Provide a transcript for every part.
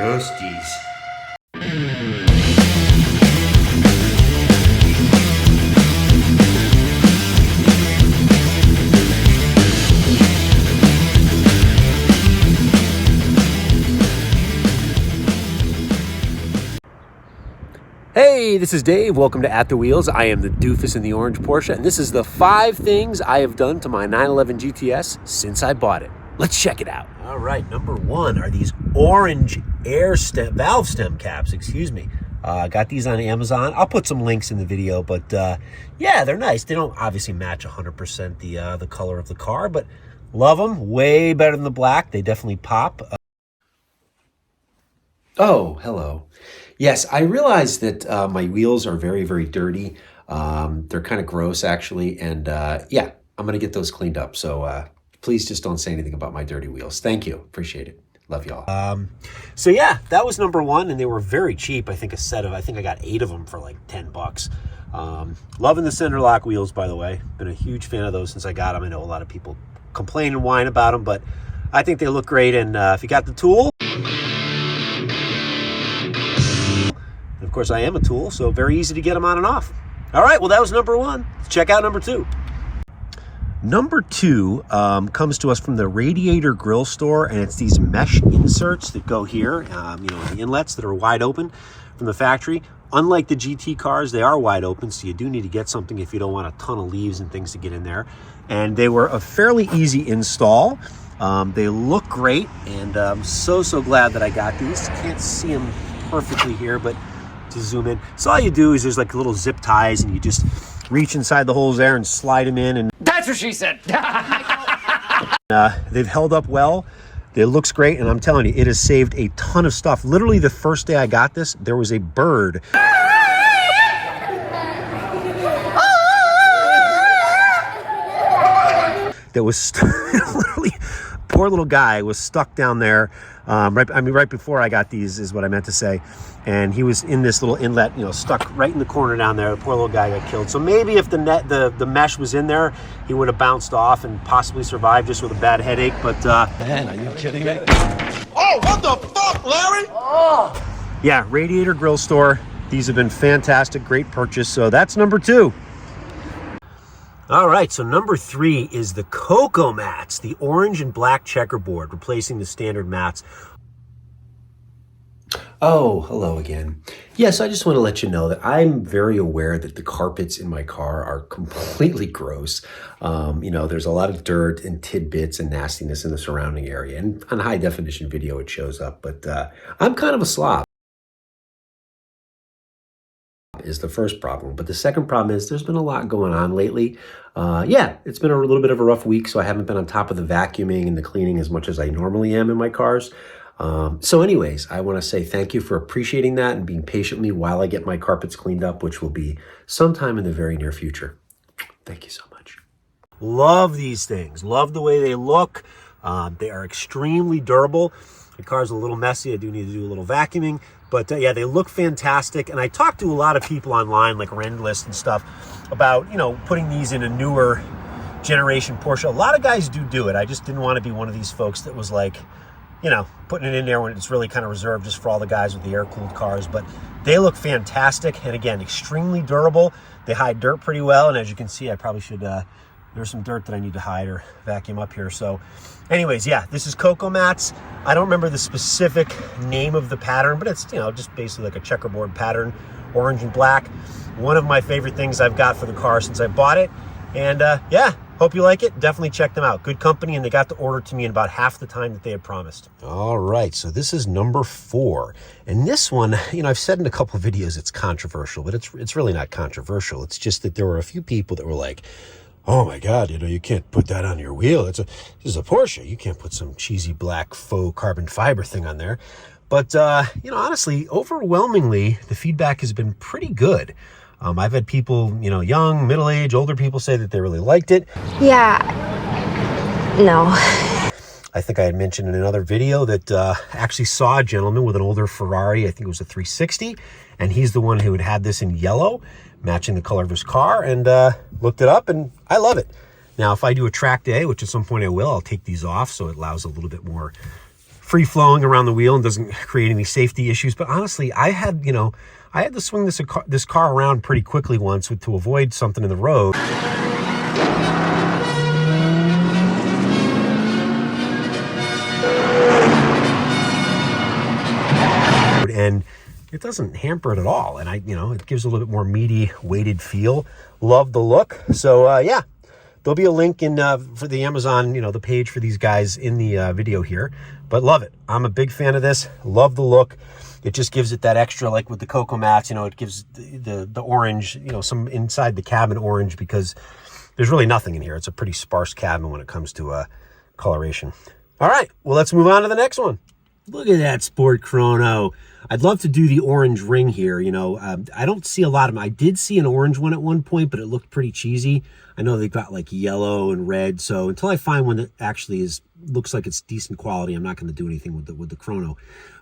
Ghosties. Hey, this is Dave. Welcome to At the Wheels. I am the doofus in the orange Porsche, and this is the 5 things I have done to my 911 GTS since I bought it. Let's check it out. All right, number 1 are these orange valve stem caps, got these on Amazon. I'll put some links in the video, but yeah, they're nice. They don't obviously match 100% the color of the car, but love them. Way better than the black. They definitely pop. Oh, hello. Yes, I realize that my wheels are very, very dirty. They're kind of gross, actually. And yeah, I'm going to get those cleaned up. So please just don't say anything about my dirty wheels. Thank you. Appreciate it. Love y'all. So yeah, that was number 1. And they were very cheap. I think I got 8 of them for like $10. Loving the center lock wheels, by the way. Been a huge fan of those since I got them. I know a lot of people complain and whine about them, but I think they look great. And if you got the tool, of course, I am a tool, so very easy to get them on and off. All right, well, that was number 1. Let's check out number 2. Number 2 comes to us from the Radiator Grill store, and it's these mesh inserts that go here, the inlets that are wide open from the factory. Unlike the GT cars, they are wide open, so you do need to get something if you don't want a ton of leaves and things to get in there. And they were a fairly easy install. They look great, and I'm so glad that I got these. Can't see them perfectly here, but to zoom in. So all you do is there's like little zip ties and you just reach inside the holes there and slide them in, and that's what she said. They've held up well. It looks great, and I'm telling you, it has saved a ton of stuff. Literally the first day I got this, there was a bird that was literally, poor little guy was stuck down there. Right before I got these is what I meant to say. And he was in this little inlet, stuck right in the corner down there. The poor little guy got killed. So maybe if the mesh was in there, he would have bounced off and possibly survived just with a bad headache. But man, are you kidding me? Oh, what the fuck, Larry? Oh. Yeah, Radiator Grill store. These have been fantastic, great purchase. So that's number 2. All right, so number 3 is the Cocoa mats, the orange and black checkerboard, replacing the standard mats. Oh, hello again. Yes, I just want to let you know that I'm very aware that the carpets in my car are completely gross. There's a lot of dirt and tidbits and nastiness in the surrounding area. And on high definition video, it shows up. But I'm kind of a slob, is the first problem. But the second problem is there's been a lot going on lately. Yeah, it's been a little bit of a rough week, so I haven't been on top of the vacuuming and the cleaning as much as I normally am in my cars. So anyways, I want to say thank you for appreciating that and being patient with me while I get my carpets cleaned up, which will be sometime in the very near future. Thank you so much. Love these things. Love the way they look. They are extremely durable. The car's a little messy. I do need to do a little vacuuming. But yeah, they look fantastic. And I talked to a lot of people online, like Rendlist and stuff, about, putting these in a newer generation Porsche. A lot of guys do it. I just didn't want to be one of these folks that was like, putting it in there when it's really kind of reserved just for all the guys with the air-cooled cars. But they look fantastic. And again, extremely durable. They hide dirt pretty well. And as you can see, I probably should, there's some dirt that I need to hide or vacuum up here. So anyways, yeah, this is Cocoa mats. I don't remember the specific name of the pattern, but it's, just basically like a checkerboard pattern, orange and black. One of my favorite things I've got for the car since I bought it. And yeah, hope you like it. Definitely check them out. Good company, and they got the order to me in about half the time that they had promised. All right, so this is number 4. And this one, I've said in a couple of videos it's controversial, but it's really not controversial. It's just that there were a few people that were like, oh my God, you can't put that on your wheel. This is a Porsche. You can't put some cheesy black faux carbon fiber thing on there. But, honestly, overwhelmingly, the feedback has been pretty good. I've had people, young, middle-aged, older people say that they really liked it. Yeah, no. I think I had mentioned in another video that actually saw a gentleman with an older Ferrari, I think it was a 360, and he's the one who had this in yellow, matching the color of his car, and looked it up, and I love it. Now, if I do a track day, which at some point I will, I'll take these off so it allows a little bit more free flowing around the wheel and doesn't create any safety issues. But honestly, I had to swing this car around pretty quickly once to avoid something in the road. And it doesn't hamper it at all. And it gives a little bit more meaty, weighted feel. Love the look. So yeah, there'll be a link in for the Amazon, the page for these guys in the video here. But love it. I'm a big fan of this. Love the look. It just gives it that extra, like with the Cocoa Mats, it gives the orange, some inside the cabin orange, because there's really nothing in here. It's a pretty sparse cabin when it comes to coloration. All right, well, let's move on to the next one. Look at that Sport Chrono. I'd love to do the orange ring here. I don't see a lot of them. I did see an orange one at one point, but it looked pretty cheesy. I know they've got like yellow and red. So until I find one that actually looks like it's decent quality, I'm not going to do anything with the Chrono.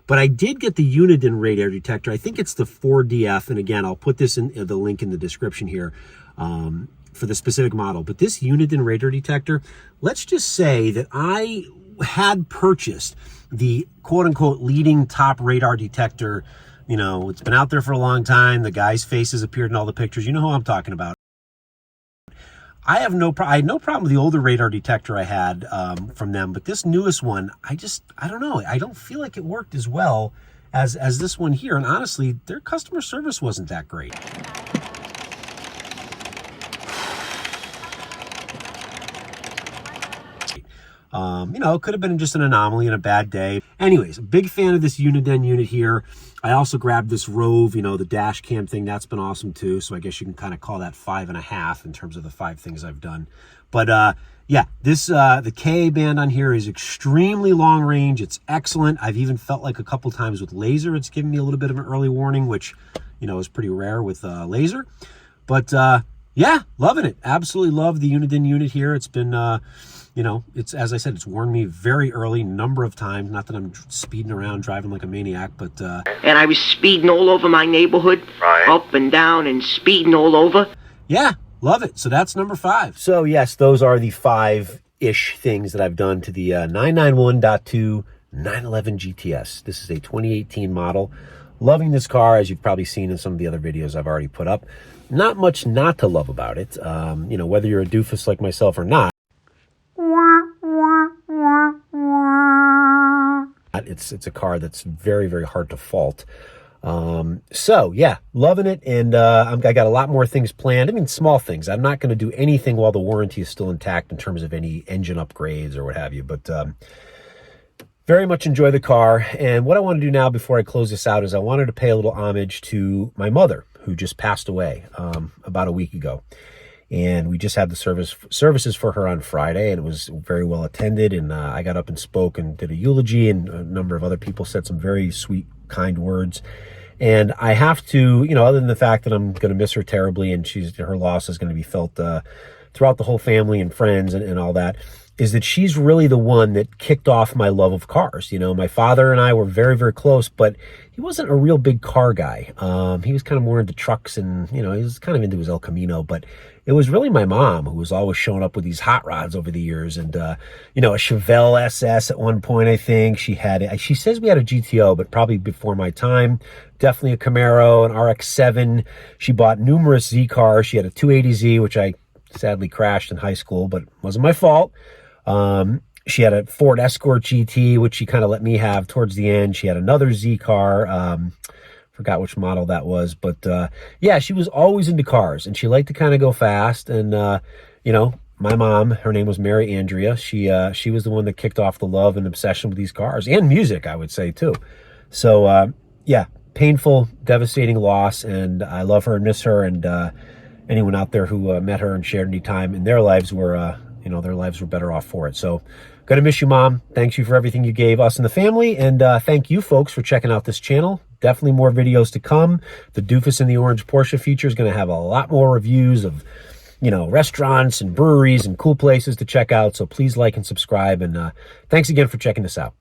But I did get the Uniden radar detector. I think it's the 4DF. And again, I'll put this in the link in the description here for the specific model. But this Uniden radar detector, let's just say that I had purchased the quote-unquote leading top radar detector. It's been out there for a long time. The guy's faces appeared in all the pictures. You know who I'm talking about. I had no problem with the older radar detector I had from them, but this newest one, I don't know. I don't feel like it worked as well as this one here. And honestly, their customer service wasn't that great. It could have been just an anomaly and a bad day. Anyways, a big fan of this Uniden unit here. I also grabbed this Rove, the dash cam thing. That's been awesome too. So I guess you can kind of call that 5.5 in terms of the 5 things I've done. But yeah, the KA band on here is extremely long range. It's excellent. I've even felt like a couple times with laser, it's given me a little bit of an early warning, which, is pretty rare with laser. But yeah, loving it. Absolutely love the Uniden unit here. It's been, it's, as I said, it's warned me very early, number of times. Not that I'm speeding around driving like a maniac, but and I was speeding all over my neighborhood, up and down and speeding all over. Yeah, love it. So that's number 5. So yes, those are the 5-ish things that I've done to the 991.2 911 GTS. This is a 2018 model. Loving this car, as you've probably seen in some of the other videos I've already put up. Not much not to love about it. Whether you're a doofus like myself or not, it's a car that's very, very hard to fault. So yeah, loving it. And I got a lot more things planned. I mean, small things. I'm not going to do anything while the warranty is still intact in terms of any engine upgrades or what have you. But very much enjoy the car. And what I want to do now before I close this out is I wanted to pay a little homage to my mother, who just passed away about a week ago. And we just had the services for her on Friday, and it was very well attended. And I got up and spoke and did a eulogy, and a number of other people said some very sweet, kind words. And I have to, other than the fact that I'm going to miss her terribly, and her loss is going to be felt throughout the whole family and friends and all that, is that she's really the one that kicked off my love of cars. My father and I were very, very close, but he wasn't a real big car guy. He was kind of more into trucks, and, he was kind of into his El Camino, but it was really my mom who was always showing up with these hot rods over the years. And, a Chevelle SS at one point, I think. She says we had a GTO, but probably before my time. Definitely a Camaro, an RX-7. She bought numerous Z cars. She had a 280Z, which I sadly crashed in high school, but it wasn't my fault. She had a Ford Escort GT, which she kind of let me have towards the end. She had another Z car. Forgot which model that was, but yeah, she was always into cars, and she liked to kind of go fast. And my mom, her name was Mary Andrea. She was the one that kicked off the love and obsession with these cars and music, I would say too. So yeah, painful, devastating loss, and I love her and miss her. And anyone out there who met her and shared any time in their lives were their lives were better off for it. So gonna miss you, Mom. Thanks you for everything you gave us and the family. And thank you folks for checking out this channel. Definitely more videos to come. The Doofus in the Orange Porsche feature is going to have a lot more reviews of, restaurants and breweries and cool places to check out. So please like and subscribe. And thanks again for checking this out.